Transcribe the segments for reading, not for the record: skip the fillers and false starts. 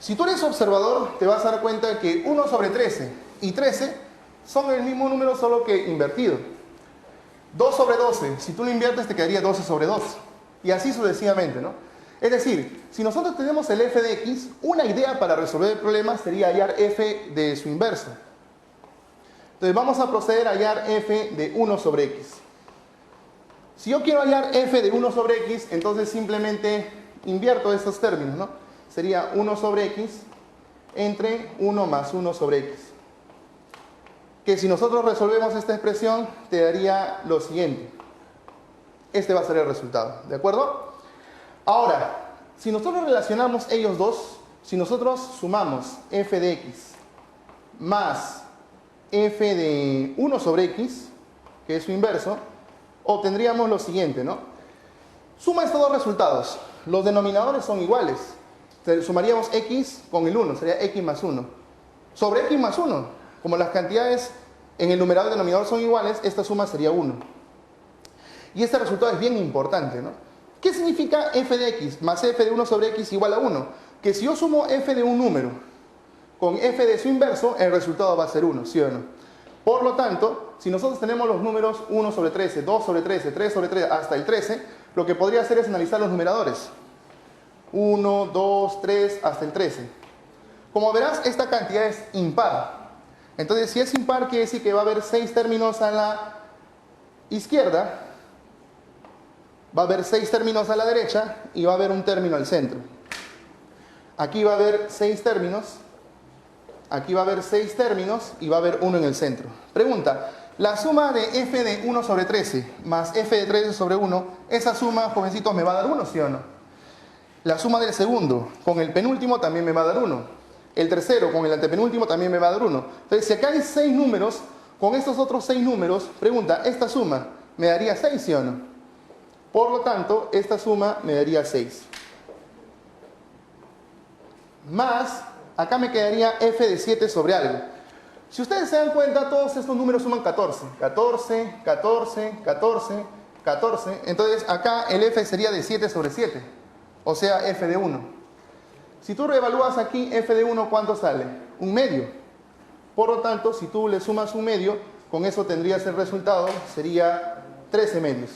Si tú eres observador, te vas a dar cuenta que 1 sobre 13 y 13 son el mismo número, solo que invertido. 2 sobre 12, si tú lo inviertes te quedaría 12 sobre 2. Y así sucesivamente, ¿no? Es decir, si nosotros tenemos el f de x, una idea para resolver el problema sería hallar f de su inverso. Entonces vamos a proceder a hallar f de 1 sobre x. Si yo quiero hallar f de 1 sobre x, entonces simplemente invierto estos términos, ¿no? Sería 1 sobre x entre 1 más 1 sobre x. Que si nosotros resolvemos esta expresión, te daría lo siguiente. Este va a ser el resultado, ¿de acuerdo? Ahora, si nosotros relacionamos ellos dos, si nosotros sumamos f de x más f de 1 sobre x, que es su inverso, obtendríamos lo siguiente, ¿no? Suma estos dos resultados. Los denominadores son iguales. Sumaríamos x con el 1, sería x más 1. Sobre x más 1, como las cantidades en el numerador y denominador son iguales, esta suma sería 1. Y este resultado es bien importante, ¿no? ¿Qué significa f de x más f de 1 sobre x igual a 1? Que si yo sumo f de un número con f de su inverso, el resultado va a ser 1, ¿sí o no? Por lo tanto, si nosotros tenemos los números 1 sobre 13, 2 sobre 13, 3 sobre 13, hasta el 13, lo que podría hacer es analizar los numeradores. 1, 2, 3, hasta el 13. Como verás, esta cantidad es impar. Entonces, si es impar, quiere decir que va a haber 6 términos a la izquierda, va a haber 6 términos a la derecha y va a haber un término al centro. Aquí va a haber 6 términos, aquí va a haber 6 términos y va a haber uno en el centro. Pregunta, la suma de f de 1 sobre 13 más f de 13 sobre 1, esa suma, jovencitos, me va a dar 1, ¿sí o no? La suma del segundo con el penúltimo también me va a dar 1. El tercero con el antepenúltimo también me va a dar 1. Entonces, si acá hay 6 números, con estos otros 6 números, pregunta, ¿esta suma me daría 6, sí o no? Por lo tanto, esta suma me daría 6. Más, acá me quedaría f de 7 sobre algo. Si ustedes se dan cuenta, todos estos números suman 14. 14, 14, 14, 14. Entonces, acá el f sería de 7 sobre 7. O sea, f de 1. Si tú reevalúas aquí, f de 1, ¿cuánto sale? Un medio. Por lo tanto, si tú le sumas un medio, con eso tendrías el resultado, sería 13 medios.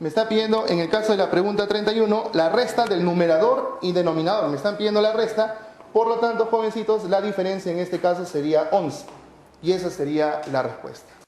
Me está pidiendo, en el caso de la pregunta 31, la resta del numerador y denominador. Me están pidiendo la resta, por lo tanto, jovencitos, la diferencia en este caso sería 11. Y esa sería la respuesta.